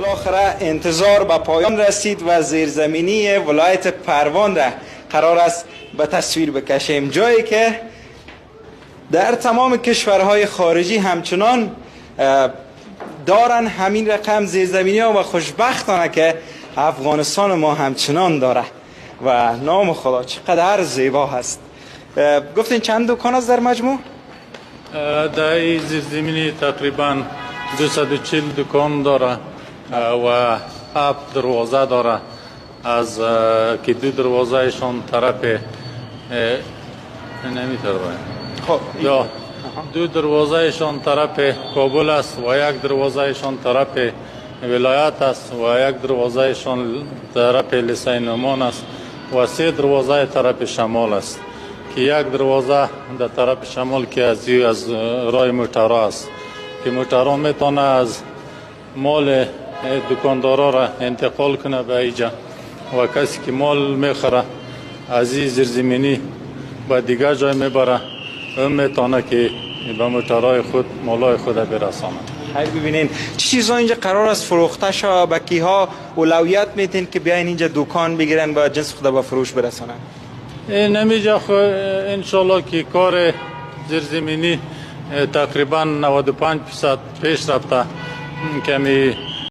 بالاخره انتظار به پایان رسید و زیرزمینی ولایت پروان را قرار است به تصویر بکشیم، جایی که در تمام کشورهای خارجی همچنان دارن همین رقم زیرزمینی ها و خوشبختانه که افغانستان ما همچنان داره و نام خدا چقدر زیبا هست. گفتین چند دکان است در مجموع؟ در این زیرزمینی تقریبا 240 دکان داره و 7 دروازه داره، از که 2 دروازهشان طرف خب یا 2 دروازهشان طرف کابل است و 1 دروازهشان طرف ولایت است و 1 دروازهشان طرف لسه نعمان است و 3 دروازه طرف شمال است که 1 دروازه در طرف شمال که از راه موترا است که موترا میتونه از مال دکاندارا را انتقال کنه به اینجا و کسی که مال میخره از این زیرزمینی به دیگر جای میبره اون میتونه که به موترهای خود مالای خود برسانه. خیلی ببینین چه چیزا اینجا قرار است فروخته شود، به کیها اولویت میتین که بیاین اینجا دکان بگیرن و جنس خود به فروش برسانن؟ نمیجا انشالله که کار زیرزمینی تقریبا 95% پیش رفته، کمی